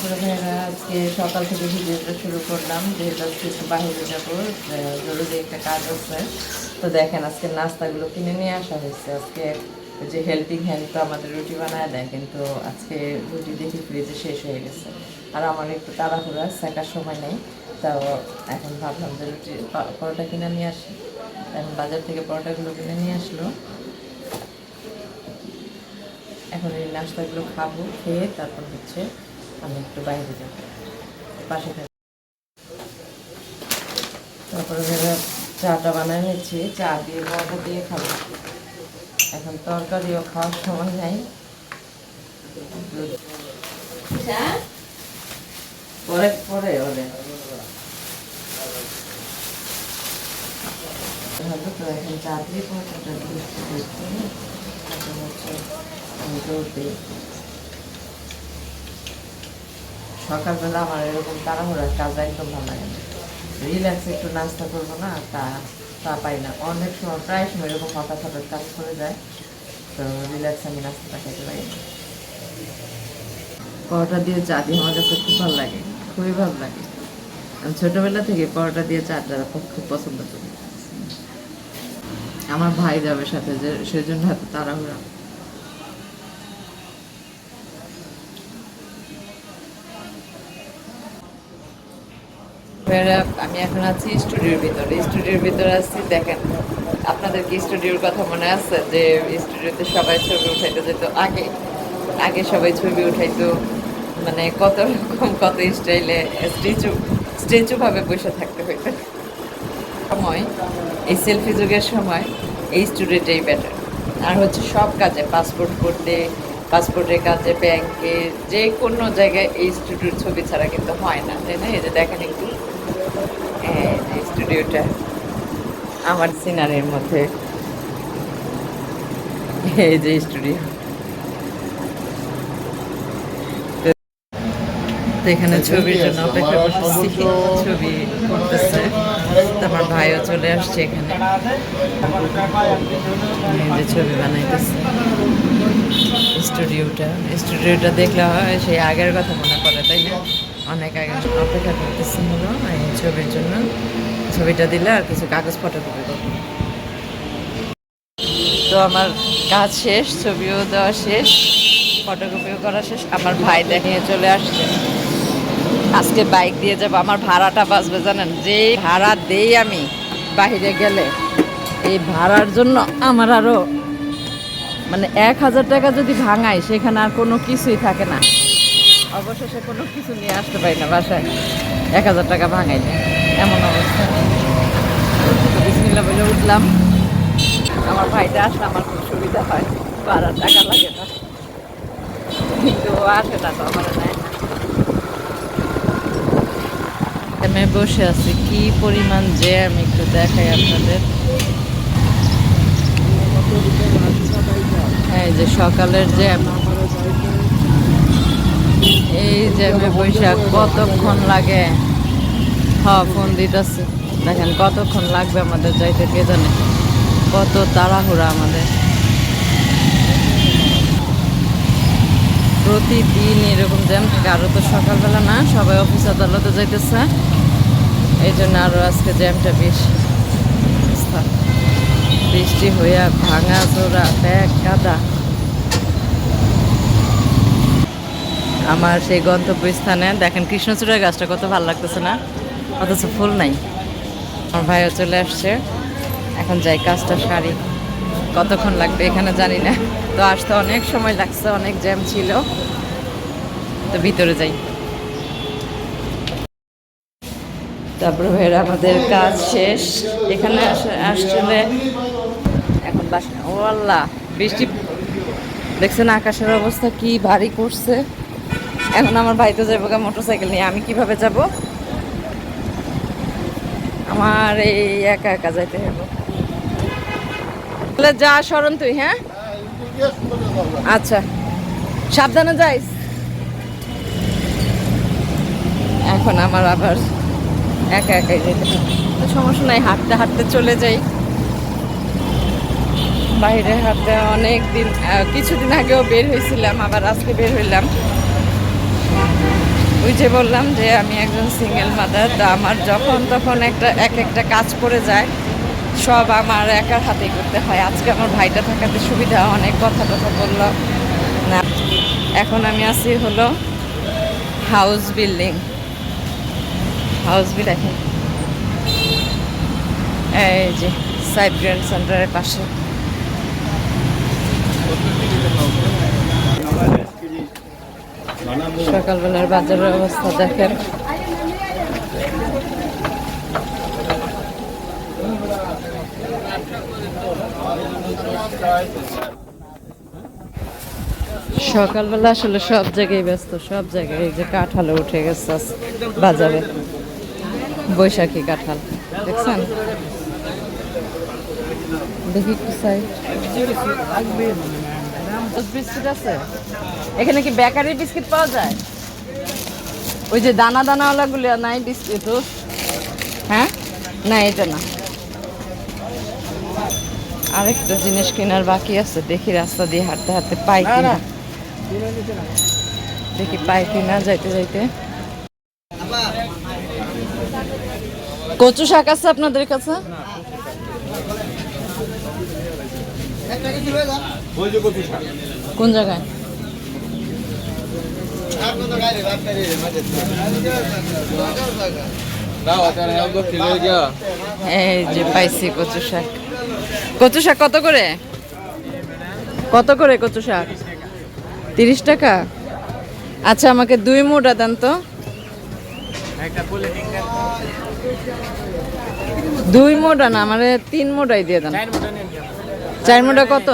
তারপরে ভাইরা আজকে সকাল থেকে ভিডিওটা শুরু করলাম, যেহেতু আজকে একটু বাইরে যাবো, জরুরি একটা কাজ আছে। তো দেখেন আজকে নাস্তাগুলো কিনে নিয়ে আসা হয়েছে। আজকে ওই যে হেল্পিং হ্যান্ড তো আমাদের রুটি বানায় দেয়, কিন্তু আজকে রুটি দেখি ফ্রিজে শেষ হয়ে গেছে। আর আমার একটু তাড়াহুড়া, শেখার সময় নেই। তাও এখন ভাবলাম যে রুটি পরোটা কিনে নিয়ে আসি। এখন বাজার থেকে পরোটাগুলো কিনে নিয়ে আসলো। এখন এই নাস্তাগুলো খাবো, খেয়ে তারপর হচ্ছে আমি একটু বাইরে যাবো, পাশে থাকবো। তারপরে ভেবে চাটা বানাই নিচ্ছি, চা দিয়ে পরোটা দিয়ে খাবো। এখন তরকারিও খাওয়ার সময় নেই। পরে পরে ওরে হয়তো তো এখন চা দিয়ে পরোটাটা হচ্ছে আমি দৌড় দিই। সকালবেলা আমার এরকম তাড়াহুড়ার কাজ একদম ভালো লাগে না। রিল্যাক্সে একটু নাস্তা করবো না, তা পাই না। অনেক সময় প্রায় সময় এরকম হঠাৎ হঠাৎ কাজ করে যায়, তো রিল্যাক্সে আমি নাস্তাটা খেতে পারি না। পরোটা দিয়ে চা দিয়ে আমার কাছে খুব ভালো লাগে, খুবই ভালো লাগে। আমি ছোটোবেলা থেকে পরোটা দিয়ে চাটা খুব পছন্দ করি। আমার ভাই যাবে সাথে, যে সেজন্য এত তাড়াহুড়া। আমি এখন আছি স্টুডিওর ভিতরে আছি। দেখেন, আপনাদের কি স্টুডিওর কথা মনে আছে যে স্টুডিওতে সবাই ছবি উঠাইতে যেত? আগে আগে সবাই ছবি উঠাইতো, মানে কত রকম কত স্টাইলে স্ট্যাচু ভাবে বসে থাকতে হইতো। সময় এই সেলফি যুগের সময় এই স্টুডিওটাই বেটার। আর হচ্ছে সব কাজে, পাসপোর্টের কাজে, ব্যাংকে, যে কোনো জায়গায় এই স্টুডিওর ছবি ছাড়া কিন্তু হয় না, তাই না? এই যে দেখেন একটু স্টুডিওটা আমার সিনারির মধ্যে, এই যে স্টুডিও। তো এখানে ছবির জন্য অপেক্ষা করতেছি, ছবি করতেছে। আমার ভাইও চলে আসছে এখানে, যে ছবি বানাইতেছে। স্টুডিওটা দেখলে হয় সেই আগের কথা মনে পড়ে, তাই না? অনেক আগে অপেক্ষা করতেছি হলো এই ছবির জন্য। ছবিটা দিলে আর কিছু কাগজ ফটোকপি করবো। তো আমার কাজ শেষ, ছবিও দেওয়া শেষ, ফটোকপিও করা শেষ। আমার ভাই দেখিয়ে চলে আসছে। আজকে বাইক দিয়ে যাবো। আমার ভাড়াটা বাঁচবে জানেন, যে ভাড়া দেই আমি বাইরে গেলে, এই ভাড়ার জন্য আমার আরো মানে 1000 টাকা যদি ভাঙাই, সেখানে আর কোনো কিছুই থাকে না। অবশেষে কোনো কিছু নিয়ে আসতে পারি না বাসায় 1000 টাকা ভাঙাইলে, এমন অবস্থা। বিসমিল্লাহ বলে উঠলাম। আমার ভাইটা আসলে আমার খুব সুবিধা হয়, ভাড়ার টাকা লাগে না, কিন্তু ও আসে না, তো আমার নেয় না। আমি বসে আছি, কি পরিমাণ জ্যাম একটু দেখাই আপনাদের। এই যে সকালের জ্যাম, এই জ্যামে বৈশাখ কতক্ষণ লাগে। ফোন দিতেছে, দেখেন কতক্ষণ লাগবে আমাদের যাইতে, কে জানে। কত তাড়াহুড়া আমাদের, প্রতিদিন এরকম জ্যাম থাকে। আরও তো সকালবেলা না, সবাই অফিস আদালতে যাইতেছে, এই জন্য আরও আজকে জ্যামটা বেশি। বৃষ্টি হইয়া ভাঙা চোরা ব্যাগ কাদা। আমার সেই গন্তব্যস্থানে দেখেন কৃষ্ণচূড়ার গাছটা কত ভালো লাগতেছে না, অথচ ফুল নাই। আমার ভাইও চলে আসছে, এখন যাই কাজটা সারি। কতক্ষণ লাগবে এখানে জানি না, তো আসতে অনেক সময় লাগছে, অনেক জ্যাম ছিল। তো ভিতরে যাই। তারপরে ভাইরা আমাদের কাজ শেষ, এখানে আসলে এখন বাসা। ও আল্লাহ, বৃষ্টি দেখছেন আকাশের অবস্থা কি ভারী করছে। এখন আমার ভাই তো যাবো মোটরসাইকেল নিয়ে, আমি কিভাবে যাব? আমার এই একা একা যাইতে হবে। যা শরণ তুই, হ্যাঁ আচ্ছা, সাবধানে যাইস। এখন আমার আবার একা একাই যেতে হবে, তো সমস্যা নাই, হাঁটতে হাঁটতে চলে যাই। বাইরে হাঁটতে অনেক দিন, কিছুদিন আগেও বের হয়েছিলাম, আবার আজকে বের হইলাম। ওই যে বললাম যে আমি একজন সিঙ্গেল মাদার, তো আমার যখন তখন একটা কাজ পড়ে যায়, সব আমার একার হাতেই করতে হয়। আজকে আমার ভাইটা থাকাতে সুবিধা, অনেক কথা বললাম না। এখন আমি আছি হলো হাউস বিল্ডিং, দেখেন এই যে সাইড গ্র্যান্ড সেন্টারের পাশে। সকালবেলার বাজারের অবস্থা দেখেন। সকালবেলা আসলে সব জায়গায় ব্যস্ত, সব জায়গায়। এই যে কাঁঠালে উঠে গেছে বাজারে, বৈশাখী কাঁঠাল দেখছেন। দেখি একটু সাইড বিস্কিট আছে এখানে। কি বেকারি বিস্কিট পাওয়া যায়? ওই যে দানা দানাওয়ালা গুলো নাই বিস্কিট? হ্যাঁ, না এটা না, আরেকটা জিনিস কেনার বাকি আছে। দেখি রাস্তা দিয়ে হাঁটতে হাঁটতে পাই কিনা, দেখি পাই কিনা যাইতে যাইতে। কচু শাক আছে আপনাদের কাছে? কোন জায়গায়? এই যে পাইছি কচু শাক। কচু শাক কত করে? কত করে কচু শাক? 30 টাকা। আচ্ছা আমাকে 2 মুঠা দেন তো। 2 মুঠা না, আমার 3 মুঠাই দিয়ে দেন। 4 মুঠা কত?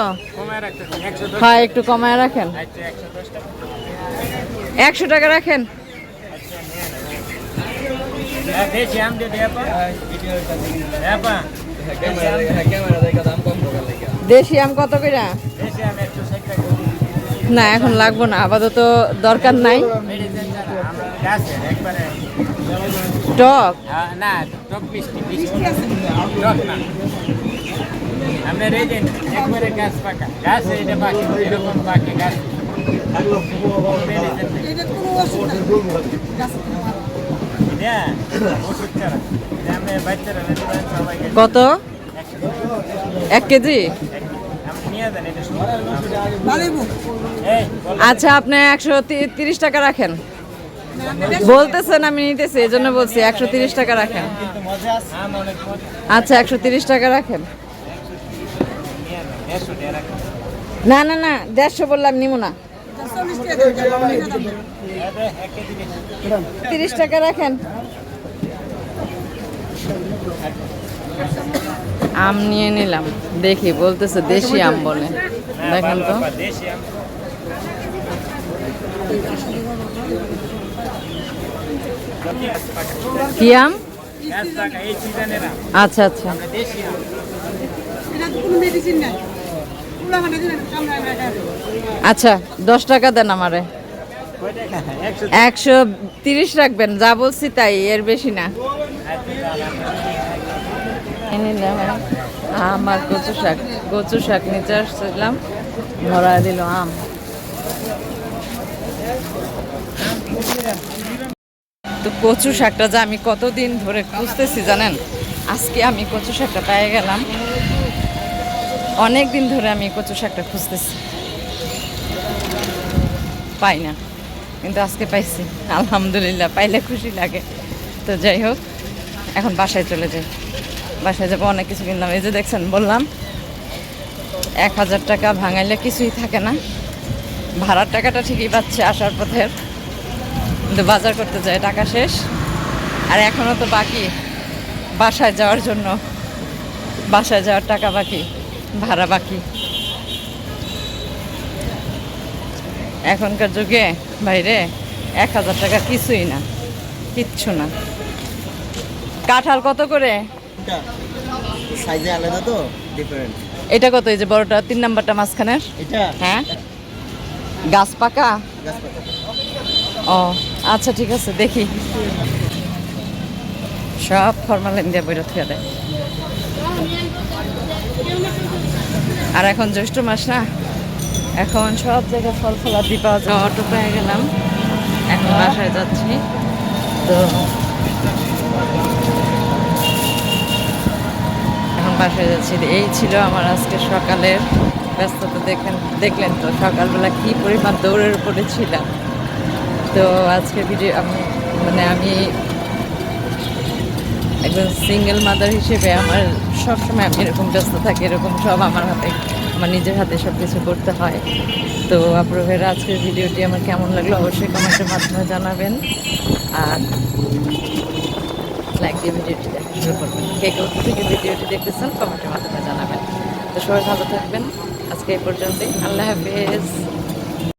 হ্যাঁ একটু কমায় রাখেন। 100 টাকা রাখেন। দেশি আম কত করে? না এখন লাগবো না, আপাতত দরকার নাই। টক না, টক মিষ্টি টক না। আপনার এই যে একবারে গাছ পাকা, গাছ এটা পাখি, এরকম পাখি গাছ। কত? 1 কেজি? আচ্ছা আপনি 130 টাকা রাখেন। বলতেছেন আমি নিতেছি, এই জন্য বলছি 130 টাকা রাখেন। আচ্ছা 130 টাকা রাখেন। না না না, 150 বললাম, নিমু না। 30 টাকা রাখেন। আম নিয়ে নিলাম, দেখি বলতেছে দেশি আম বলে, দেখেন তো। কি আম? আচ্ছা আচ্ছা, আচ্ছা 10 টাকা দেন আমারে। 130 রাখবেন, যা বলছি তাই, এর বেশি না। আমার কচু শাক নিচে আসছিলাম, ধরা দিল আম। তো কচু শাকটা যে আমি কতদিন ধরে খুঁজতেছি জানেন, আজকে আমি কচু শাকটা পেয়ে গেলাম। অনেক দিন ধরে আমি কচু শাকটা খুঁজতেছি, পাই না, কিন্তু আজকে পাইছি, আলহামদুলিল্লাহ। পাইলে খুশি লাগে। তো যাই হোক, এখন বাসায় চলে যাই। বাসায় যাবো, অনেক কিছু কিনলাম। এই যে দেখছেন, বললাম 1000 টাকা ভাঙাইলে কিছুই থাকে না। ভাড়ার টাকাটা ঠিকই পাচ্ছে আসার পথের, কিন্তু বাজার করতে যায় টাকা শেষ। আর এখনও তো বাকি বাসায় যাওয়ার জন্য, বাসায় যাওয়ার টাকা বাকি, ভাড়া বাকি। এখনকার যুগে বাইরে 1000 টাকা কিছুই না, কিচ্ছু না। কাঁঠাল কত করে? সাইজে আলাদা তো, ডিফারেন্ট। এটা কত? এই যে বড়টা 3 নাম্বারটা মাঝখানের এটা? হ্যাঁ, গাছ পাকা। গাছ পাকা। ও আচ্ছা ঠিক আছে, দেখি। সব ফরমালিন দিয়ে বইটা থুয়ে দেয়। আর এখন জ্যৈষ্ঠ মাস না, এখন সব জায়গায় ফল ফলাদি পাওয়া যায়। অটো পেয়ে গেলাম, এখন বাসায় যাচ্ছি। তো এখন বাসায় যাচ্ছি। এই ছিল আমার আজকে সকালের ব্যস্ততা। দেখলেন তো সকালবেলা কি পরিমাণ দৌড়ের উপরে ছিলাম। তো আজকে ভিডিও আমি একজন সিঙ্গেল মাদার হিসেবে আমার সবসময় আমি এরকম ব্যস্ত থাকি, এরকম সব আমার নিজের হাতে সব কিছু করতে হয়। তো আপনাদের আজকের ভিডিওটি আমার কেমন লাগলো অবশ্যই কমেন্টের মাধ্যমে জানাবেন, আর লাইক দিয়ে ভিডিওটি দেখা শুরু করবেন। কে কোথা থেকে ভিডিওটি দেখতেছেন কমেন্টের মাধ্যমে জানাবেন। তো সবাই ভালো থাকবেন, আজকে এই পর্যন্তই। আল্লাহ হাফেজ।